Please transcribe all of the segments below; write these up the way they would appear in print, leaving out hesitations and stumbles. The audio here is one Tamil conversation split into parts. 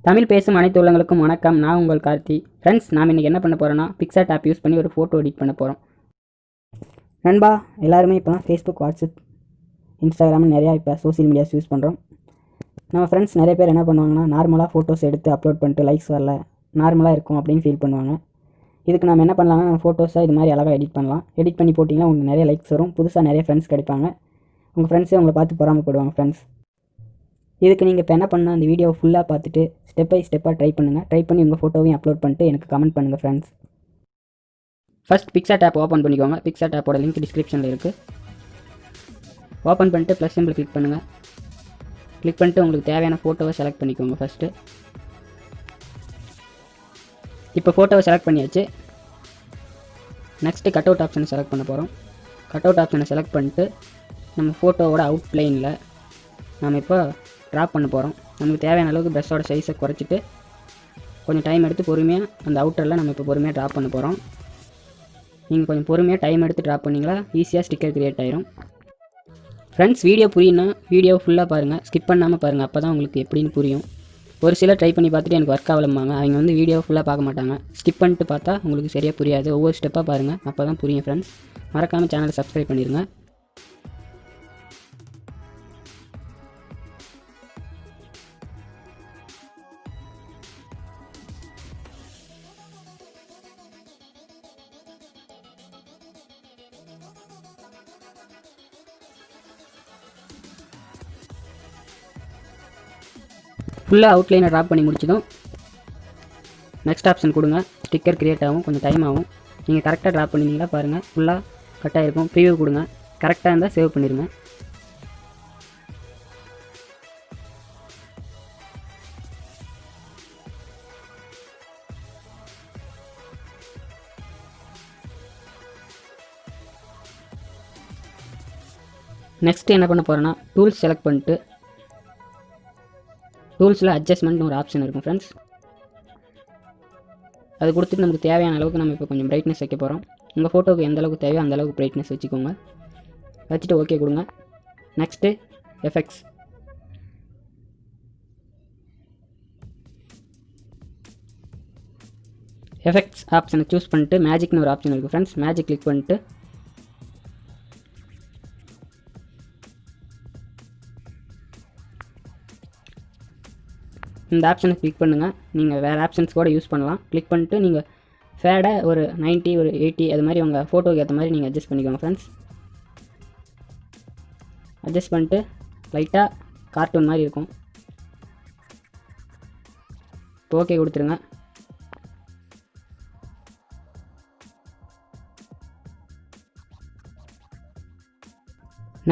தமிழ் பேசும் அனைத்து உள்ளங்களுக்கும் வணக்கம். நான் உங்கள் கார்த்தி. ஃப்ரெண்ட்ஸ், நாம் இன்றைக்கி என்ன பண்ண போகிறோன்னா PicsArt ஆப் யூஸ் பண்ணி ஒரு ஃபோட்டோ எடிட் பண்ண போகிறோம். நண்பா, எல்லாருமே இப்போலாம் ஃபேஸ்புக், வாட்ஸ்அப், இன்ஸ்டாகிராம் நிறையா இப்போ சோஷியல் மீடியாஸ் யூஸ் பண்ணுறோம். நம்ம ஃப்ரெண்ட்ஸ் நிறைய பேர் என்ன பண்ணுவாங்கன்னா, நார்மலாக ஃபோட்டோஸ் எடுத்து அப்லோட் பண்ணிட்டு லைக்ஸ் வரல, நார்மலாக இருக்கும் அப்படின்னு ஃபீல் பண்ணுவாங்க. இதுக்கு நம்ம என்ன பண்ணலாம்னா, நம்ம ஃபோட்டோஸை இது மாதிரி அழகாக எடிட் பண்ணலாம். எடிட் பண்ணி போட்டிங்கன்னா உங்களுக்கு நிறைய லைக்ஸ் வரும், புதுசாக நிறைய ஃப்ரெண்ட்ஸ் கிடைப்பாங்க. உங்கள் ஃப்ரெண்ட்ஸே உங்களை பார்த்து பொறாமப்படுவாங்க ஃப்ரெண்ட்ஸ். இதுக்கு நீங்கள் இப்போ என்ன பண்ணால் அந்த வீடியோ ஃபுல்லாக பார்த்துட்டு ஸ்டெப் பை ஸ்டெப்பாக ட்ரை பண்ணுங்கள். ட்ரை பண்ணி உங்கள் ஃபோட்டோவையும் அப்லோட் பண்ணிட்டு எனக்கு கமெண்ட் பண்ணுங்கள் friends. First PicsArt app open பண்ணிக்கோங்க. PicsArt ஆப்போட லிங்க் டிஸ்கிரிப்ஷனில் இருக்குது. ஓப்பன் பண்ணிட்டு ப்ளஸ் சிம்பிள் கிளிக் பண்ணுங்கள். கிளிக் பண்ணிட்டு உங்களுக்கு தேவையான ஃபோட்டோவை செலக்ட் பண்ணிக்கோங்க. ஃபஸ்ட்டு இப்போ ஃபோட்டோவை செலக்ட் பண்ணியாச்சு. நெக்ஸ்ட்டு கட் அவுட் ஆப்ஷனை செலக்ட் பண்ண போகிறோம். கட் அவுட் ஆப்ஷனை செலக்ட் பண்ணிட்டு நம்ம ஃபோட்டோவோட அவுட் லைனில் நம்ம இப்போ ட்ராப் பண்ண போகிறோம். நமக்கு தேவையான அளவுக்கு ப்ரஷ்ஷோட சைஸை குறைச்சிட்டு கொஞ்சம் டைம் எடுத்து பொறுமையாக அந்த அவுட்டரில் நம்ம இப்போ பொறுமையாக ட்ராப் பண்ண போகிறோம். நீங்கள் கொஞ்சம் பொறுமையாக டைம் எடுத்து ட்ராப் பண்ணிங்களா ஈஸியாக ஸ்டிக்கர் க்ரியேட் ஆயிரும். ஃப்ரெண்ட்ஸ், வீடியோ புரியுன்னா வீடியோ ஃபுல்லாக பாருங்கள், ஸ்கிப் பண்ணாமல் பாருங்கள். அப்போ தான் உங்களுக்கு எப்படின்னு புரியும். ஒரு சிலர் ட்ரை பண்ணி பார்த்துட்டு எனக்கு ஒர்க் ஆகலம்பாங்க. அவங்க வந்து வீடியோ ஃபுல்லாக பார்க்க மாட்டாங்க. ஸ்கிப் பண்ணிட்டு பார்த்தா உங்களுக்கு சரியாக புரியாது. ஒவ்வொரு ஸ்டெப்பாக பாருங்கள், அப்போ தான் புரியும். ஃப்ரெண்ட்ஸ், மறக்காமல் சேனலை சப்ஸ்கிரைப் பண்ணிடுங்க. ஃபுல்லாக அவுட்லைனை ட்ராப் பண்ணி முடிச்சதும் நெக்ஸ்ட் ஆப்ஷன் கொடுங்க. ஸ்டிக்கர் க்ரியேட் ஆகும், கொஞ்சம் டைம் ஆகும். நீங்கள் கரெக்டாக ட்ராப் பண்ணிங்களா பாருங்கள், ஃபுல்லாக கட்டாக இருக்கும். ப்ரீவியூ கொடுங்க. கரெக்டாக இருந்தால் சேவ் பண்ணிடுங்க. நெக்ஸ்ட்டு என்ன பண்ண போகிறேன்னா, டூல்ஸ் செலக்ட் பண்ணிட்டு டூல்ஸில் அட்ஜஸ்ட்மெண்ட்னு ஒரு ஆப்ஷன் இருக்கும் ஃப்ரெண்ட்ஸ். அது கொடுத்துட்டு நமக்கு தேவையான அளவுக்கு நம்ம இப்போ கொஞ்சம் பிரைட்னஸ் வைக்க போகிறோம். உங்கள் ஃபோட்டோவுக்கு எந்த அளவுக்கு தேவையோ அந்த அளவுக்கு பிரைட்னஸ் வச்சுக்கோங்க. வச்சுட்டு ஓகே கொடுங்க. Next effects. எஃபெக்ட்ஸ் ஆப்ஷனை சூஸ் பண்ணிட்டு மேஜிக்னு ஒரு ஆப்ஷன் இருக்குது ஃப்ரெண்ட்ஸ். மேஜிக் கிளிக் பண்ணிட்டு இந்த ஆப்ஷனை கிளிக் பண்ணுங்கள். நீங்கள் வேறு ஆப்ஷன்ஸ் கூட யூஸ் பண்ணலாம். கிளிக் பண்ணிட்டு நீங்கள் ஃபேடை ஒரு 90 ஒரு 80 அது மாதிரி உங்கள் ஃபோட்டோக்கு ஏற்ற மாதிரி நீங்கள் அட்ஜஸ்ட் பண்ணிக்கோங்க ஃப்ரெண்ட்ஸ். அட்ஜஸ்ட் பண்ணிட்டு லைட்டாக கார்ட்டூன் மாதிரி இருக்கும். இப்போ ஓகே கொடுத்துருங்க.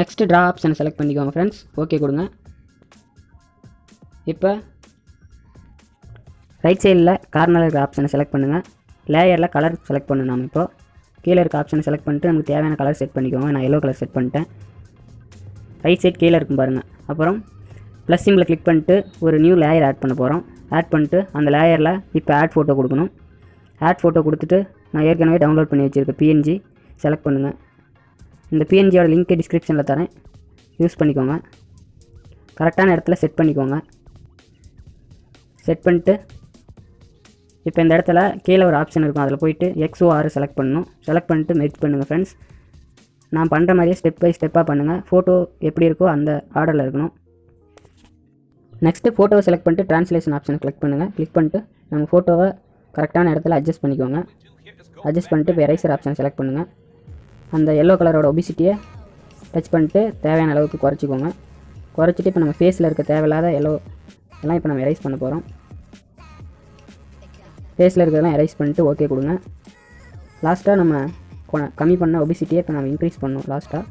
நெக்ஸ்ட்டு ட்ரா ஆப்ஷனை செலக்ட் பண்ணிக்கோங்க ஃப்ரெண்ட்ஸ். ஓகே கொடுங்க. இப்போ ரைட் சைடில் கார்னரில் இருக்க ஆப்ஷனை செலக்ட் பண்ணுங்கள். லேயரில் கலர் செலக்ட் பண்ணணும். நம்ம இப்போது கீழே இருக்க ஆப்ஷனை செலக்ட் பண்ணிட்டு நமக்கு தேவையான கலர் செட் பண்ணிக்கோங்க. நான் எல்லோ கலர் செட் பண்ணிட்டேன். ரைட் சைட் கீழே இருக்கும் பாருங்கள். அப்புறம் ப்ளஸ் சிம்பிளை கிளிக் பண்ணிட்டு ஒரு நியூ லேயர் ஆட் பண்ண போகிறோம். ஆட் பண்ணிட்டு அந்த லேயரில் இப்போ ஆட் ஃபோட்டோ கொடுக்கணும். ஆட் ஃபோட்டோ கொடுத்துட்டு நான் ஏற்கனவே டவுன்லோட் பண்ணி வச்சுருக்க PNG செலக்ட் பண்ணுங்கள். இந்த PNGயோட லிங்க்கு டிஸ்கிரிப்ஷனில் தரேன், யூஸ் பண்ணிக்கோங்க. கரெக்டான இடத்துல செட் பண்ணிக்கோங்க. செட் பண்ணிட்டு இப்போ இந்த இடத்துல கீழே ஒரு ஆப்ஷன் இருக்கும், அதில் போய்ட்டு XOR செலக்ட் பண்ணணும். செலக்ட் பண்ணிட்டு மெர்ஜ் பண்ணுங்கள் ஃப்ரெண்ட்ஸ். நான் பண்ணுற மாதிரியே ஸ்டெப் பை ஸ்டெப்பாக பண்ணுங்கள். ஃபோட்டோ எப்படி இருக்கோ அந்த ஆர்டரில் இருக்கணும். நெக்ஸ்ட்டு ஃபோட்டோவை செலக்ட் பண்ணிட்டு ட்ரான்ஸ்லேஷன் ஆப்ஷனை கிளிக் பண்ணுங்கள். கிளிக் பண்ணிட்டு நம்ம ஃபோட்டோவை கரெக்டான இடத்துல அட்ஜஸ்ட் பண்ணிக்கோங்க. அட்ஜஸ்ட் பண்ணிட்டு இப்போ எரேசர் ஆப்ஷனை செலக்ட் பண்ணுங்கள். அந்த எல்லோ கலரோட ஒபிசிட்டியை டச் பண்ணிட்டு தேவையான அளவுக்கு குறைச்சிக்கோங்க. குறைச்சிட்டு இப்போ நம்ம ஃபேஸில் இருக்க தேவையில்லாத எல்லோ எல்லாம் இப்போ நம்ம எரேஸ் பண்ண போகிறோம். ஃபேஸில் இருக்கிறதெல்லாம் எரேஸ் பண்ணிட்டு ஓகே கொடுங்க. லாஸ்ட்டாக நம்ம கம்மி பண்ண ஒபிசிட்டியை இப்போ நம்ம இன்க்ரீஸ் பண்ணணும். லாஸ்ட்டாக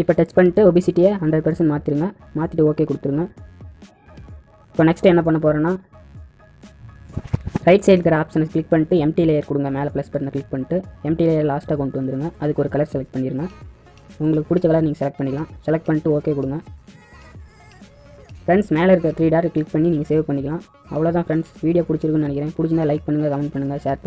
இப்போ டச் பண்ணிட்டு ஒபிசிட்டியை 100% மாற்றிடுங்க. மாற்றிட்டு ஓகே கொடுத்துருங்க. இப்போ நெக்ஸ்ட்டு என்ன பண்ண போகிறோன்னா, ரைட் சைடு இருக்கிற ஆப்ஷனை கிளிக் பண்ணிட்டு எம்டி லேயர் கொடுங்க. மேலே ப்ளஸ் பட்டனை கிளிக் பண்ணிட்டு எம்டி லேயர் லாஸ்ட்டாக கொண்டு வந்துடுங்க. அதுக்கு ஒரு கலர் செலக்ட் பண்ணிடுங்க. உங்களுக்கு பிடிச்ச கலர் நீங்கள் செலக்ட் பண்ணிக்கலாம். செலக்ட் பண்ணிட்டு ஓகே கொடுங்க. ஃப்ரெண்ட்ஸ் மேலே இருக்க 3 டாட் கிளிக் பண்ணி நீங்கள் சேவ் பண்ணிக்கலாம். அவ்வளோதான் ஃப்ரெண்ட்ஸ். வீடியோ பிடிச்சிருக்குன்னு நினைக்கிறேன். பிடிச்சிருந்தா லைக் பண்ணுங்கள், கமெண்ட் பண்ணுங்கள், ஷேர் பண்ணுங்கள்.